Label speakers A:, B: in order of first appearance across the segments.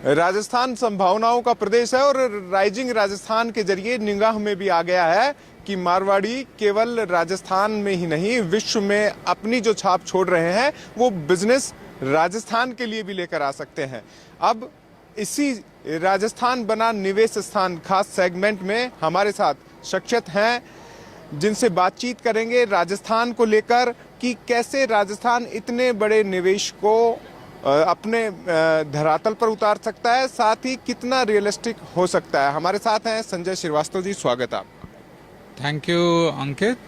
A: राजस्थान संभावनाओं का प्रदेश है और राइजिंग राजस्थान के जरिए निगाह में भी आ गया है कि मारवाड़ी केवल राजस्थान में ही नहीं विश्व में अपनी जो छाप छोड़ रहे हैं वो बिजनेस राजस्थान के लिए भी लेकर आ सकते हैं। अब इसी राजस्थान बना निवेश स्थान खास सेगमेंट में हमारे साथ शख्सियत हैं जिनसे बातचीत करेंगे राजस्थान को लेकर कि कैसे राजस्थान इतने बड़े निवेश को अपने धरातल पर उतार सकता है, साथ ही कितना रियलिस्टिक हो सकता है। हमारे साथ हैं संजय श्रीवास्तव जी, स्वागत है आपका।
B: थैंक यू अंकित।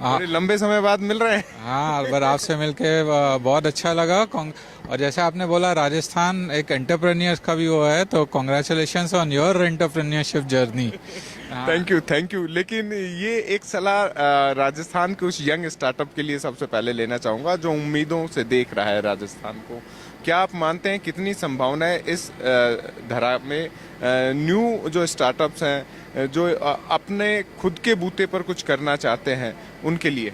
A: बड़े लंबे समय बाद मिल रहे हैं।
B: हाँ, पर आपसे मिलके बहुत अच्छा लगा। और जैसे आपने बोला राजस्थान एक एंटरप्रेन्योर्स का भी वो है, तो congratulations on your entrepreneurship journey.
A: Thank you. लेकिन ये एक सलाह राजस्थान के उस यंग स्टार्टअप के लिए सबसे पहले लेना चाहूंगा जो उम्मीदों से देख रहा है राजस्थान को। क्या आप मानते हैं कितनी संभावना है इस धरा में न्यू जो स्टार्टअप्स हैं जो अपने खुद के बूते पर कुछ करना चाहते हैं उनके लिए?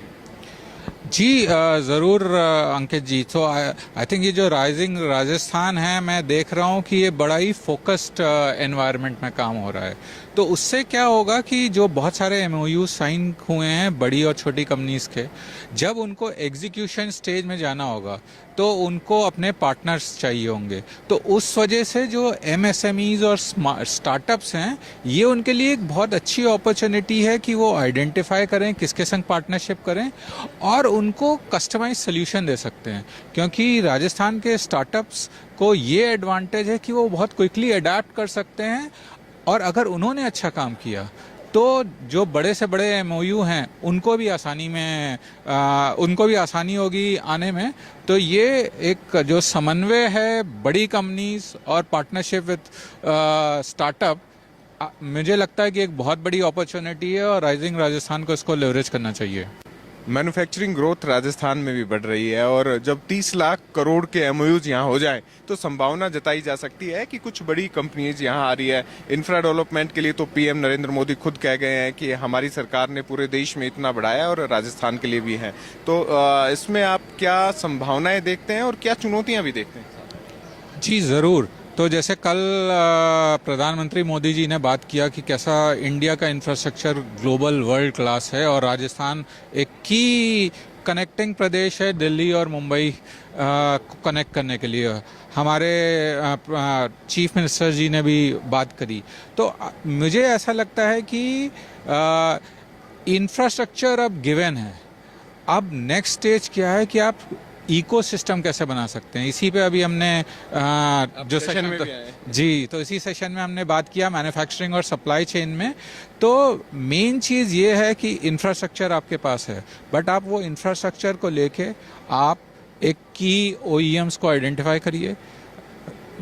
B: जी ज़रूर अंकित जी। तो आई थिंक ये जो राइजिंग राजस्थान है, मैं देख रहा हूँ कि ये बड़ा ही फोकस्ड एनवायरनमेंट में काम हो रहा है। तो उससे क्या होगा कि जो बहुत सारे एमओयू साइन हुए हैं बड़ी और छोटी कंपनीज के, जब उनको एग्जीक्यूशन स्टेज में जाना होगा तो उनको अपने पार्टनर्स चाहिए होंगे। तो उस वजह से जो एमएसएमईज और स्टार्टअप्स हैं, ये उनके लिए एक बहुत अच्छी अपॉर्चुनिटी है कि वो आइडेंटिफाई करें किसके संग पार्टनरशिप करें और उनको कस्टमाइज सोल्यूशन दे सकते हैं। क्योंकि राजस्थान के स्टार्टअप्स को ये एडवांटेज है कि वो बहुत क्विकली अडेप्ट कर सकते हैं और अगर उन्होंने अच्छा काम किया तो जो बड़े से बड़े एमओयू हैं उनको भी आसानी होगी आने में। तो ये एक जो समन्वय है बड़ी कंपनीज और पार्टनरशिप विद स्टार्टअप, मुझे लगता है कि एक बहुत बड़ी अपॉर्चुनिटी है और राइजिंग राजस्थान को इसको लेवरेज करना चाहिए।
A: मैन्युफैक्चरिंग ग्रोथ राजस्थान में भी बढ़ रही है और जब 30 लाख करोड़ के एमओयूज यहाँ हो जाएं तो संभावना जताई जा सकती है कि कुछ बड़ी कंपनीज यहाँ आ रही है। इंफ्रा डेवलपमेंट के लिए तो पीएम नरेंद्र मोदी खुद कह गए हैं कि हमारी सरकार ने पूरे देश में इतना बढ़ाया और राजस्थान के लिए भी है। तो इसमें आप क्या संभावनाएं देखते हैं और क्या चुनौतियां भी देखते हैं?
B: जी ज़रूर। तो जैसे कल प्रधानमंत्री मोदी जी ने बात किया कि कैसा इंडिया का इंफ्रास्ट्रक्चर ग्लोबल वर्ल्ड क्लास है और राजस्थान एक की कनेक्टिंग प्रदेश है दिल्ली और मुंबई को कनेक्ट करने के लिए। हमारे चीफ मिनिस्टर जी ने भी बात करी। तो मुझे ऐसा लगता है कि इंफ्रास्ट्रक्चर अब गिवन है। अब नेक्स्ट स्टेज क्या है कि आप इकोसिस्टम कैसे बना सकते हैं। इसी पे अभी हमने जो सेशन में जी, तो इसी सेशन में हमने बात किया मैन्युफैक्चरिंग और सप्लाई चेन में। तो मेन चीज़ ये है कि इंफ्रास्ट्रक्चर आपके पास है, बट आप वो इंफ्रास्ट्रक्चर को लेके आप एक की ओईएम्स को आइडेंटिफाई करिए।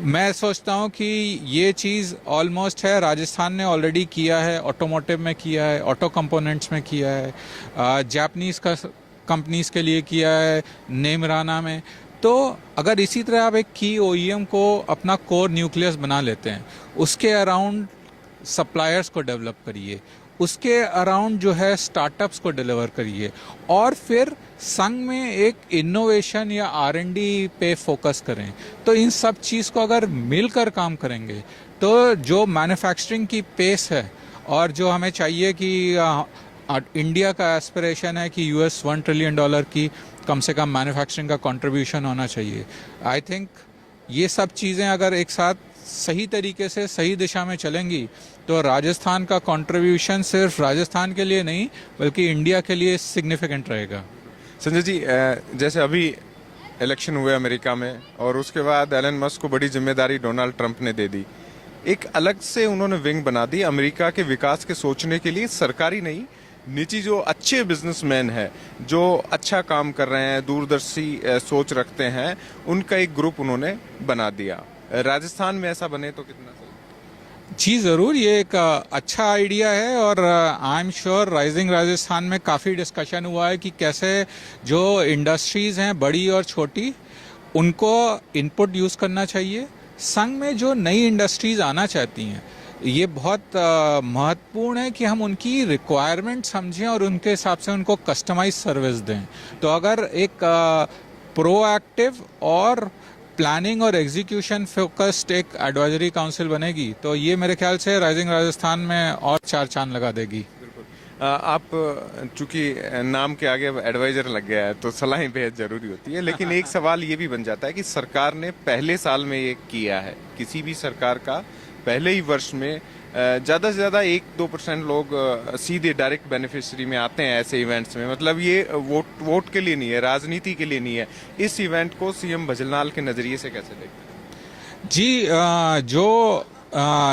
B: मैं सोचता हूँ कि ये चीज़ ऑलमोस्ट है, राजस्थान ने ऑलरेडी किया है, ऑटोमोटिव में किया है, ऑटो कंपोनेंट्स में किया है, जापानीज़ का कंपनीज के लिए किया है नेमराना में। तो अगर इसी तरह आप एक की ओईएम को अपना कोर न्यूक्लियस बना लेते हैं, उसके अराउंड सप्लायर्स को डेवलप करिए, उसके अराउंड जो है स्टार्टअप्स को डिलीवर करिए और फिर संग में एक इनोवेशन या आरएनडी पे फोकस करें। तो इन सब चीज़ को अगर मिलकर काम करेंगे तो जो मैन्युफैक्चरिंग की पेस है और जो हमें चाहिए कि इंडिया का एस्पिरेशन है कि यूएस $1 ट्रिलियन की कम से कम मैन्युफैक्चरिंग का कंट्रीब्यूशन होना चाहिए। आई थिंक ये सब चीज़ें अगर एक साथ सही तरीके से सही दिशा में चलेंगी तो राजस्थान का कंट्रीब्यूशन सिर्फ राजस्थान के लिए नहीं बल्कि इंडिया के लिए सिग्निफिकेंट रहेगा।
A: संजय जी, जैसे अभी इलेक्शन हुए अमेरिका में और उसके बाद एलन मस्क को बड़ी जिम्मेदारी डोनाल्ड ट्रंप ने दे दी। एक अलग से उन्होंने विंग बना दी अमेरिका के विकास के सोचने के लिए, सरकारी नहीं, निजी जो अच्छे बिजनेसमैन हैं जो अच्छा काम कर रहे हैं, दूरदर्शी सोच रखते हैं, उनका एक ग्रुप उन्होंने बना दिया। राजस्थान में ऐसा बने तो कितना सही?
B: जी ज़रूर, ये एक अच्छा आइडिया है और I am sure rising Rajasthan में काफ़ी डिस्कशन हुआ है कि कैसे जो इंडस्ट्रीज़ हैं बड़ी और छोटी उनको इनपुट यूज़ करना चाहिए। संग में जो नई इंडस्ट्रीज़ आना चाहती हैं, ये बहुत महत्वपूर्ण है कि हम उनकी रिक्वायरमेंट समझें और उनके हिसाब से उनको कस्टमाइज सर्विस दें। तो अगर एक प्रोएक्टिव और प्लानिंग और एग्जीक्यूशन फोकस्ड एक एडवाइजरी काउंसिल बनेगी तो ये मेरे ख्याल से राइजिंग राजस्थान में और 4 चांद लगा देगी।
A: आप चूंकि नाम के आगे एडवाइजर लग गया है तो सलाहें बेहद जरूरी होती है, लेकिन एक सवाल ये भी बन जाता है कि सरकार ने पहले साल में ये किया है, किसी भी सरकार का पहले ही वर्ष में ज्यादा से ज्यादा 1-2% लोग सीधे डायरेक्ट बेनिफिशियरी में आते हैं ऐसे इवेंट्स में। मतलब ये वोट के लिए नहीं है, राजनीति के लिए नहीं है। इस इवेंट को सीएम भजनलाल के नजरिए से कैसे देखते हैं?
B: जी,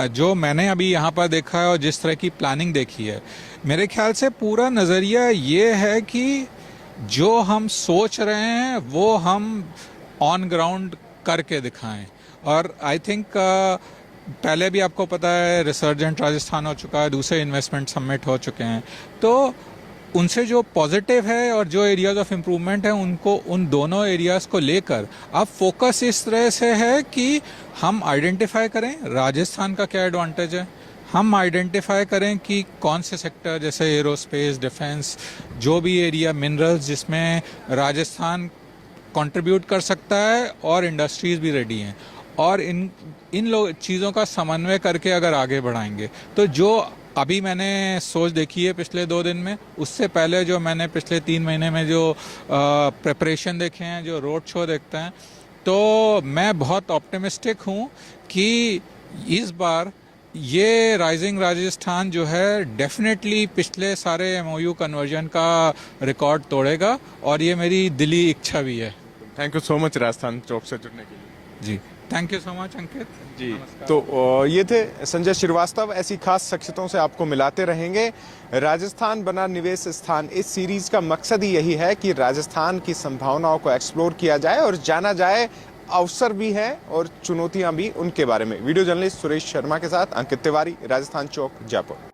B: जो मैंने अभी यहाँ पर देखा है और जिस तरह की प्लानिंग देखी है, मेरे ख्याल से पूरा नज़रिया ये है कि जो हम सोच रहे हैं वो हम ऑन ग्राउंड करके दिखाएं। और आई थिंक पहले भी आपको पता है रिसर्जेंट राजस्थान हो चुका है, दूसरे इन्वेस्टमेंट समिट हो चुके हैं, तो उनसे जो पॉजिटिव है और जो एरियाज ऑफ इम्प्रूवमेंट है उनको, उन दोनों एरियाज को लेकर अब फोकस इस तरह से है कि हम आइडेंटिफाई करें राजस्थान का क्या एडवांटेज है, हम आइडेंटिफाई करें कि कौन से सेक्टर जैसे एरोस्पेस, डिफेंस, जो भी एरिया, मिनरल्स जिसमें राजस्थान कंट्रीब्यूट कर सकता है और इंडस्ट्रीज भी रेडी हैं, और इन चीज़ों का समन्वय करके अगर आगे बढ़ाएंगे तो जो अभी मैंने सोच देखी है पिछले 2 दिन में, उससे पहले जो मैंने पिछले 3 महीने में जो प्रिपरेशन देखे हैं, जो रोड शो देखते हैं, तो मैं बहुत ऑप्टिमिस्टिक हूँ कि इस बार ये राइजिंग राजस्थान जो है डेफिनेटली पिछले सारे एमओयू कन्वर्जन का रिकॉर्ड तोड़ेगा, और ये मेरी दिली इच्छा भी है।
A: Thank you so much Rajasthan Chowk से जुड़ने के लिए।
B: जी, thank you so much Ankit
A: ji. तो ये थे संजय श्रीवास्तव। ऐसी खास शख्सियतों से आपको मिलाते रहेंगे। राजस्थान बना निवेश स्थान, इस सीरीज का मकसद ही यही है कि राजस्थान की संभावनाओं को एक्सप्लोर किया जाए और जाना जाए, अवसर भी हैं और चुनौतियां भी उनके बारे में। वीडियो जर्नलिस्ट सुरेश शर्मा के साथ अंकित तिवारी, राजस्थान चौक, जयपुर।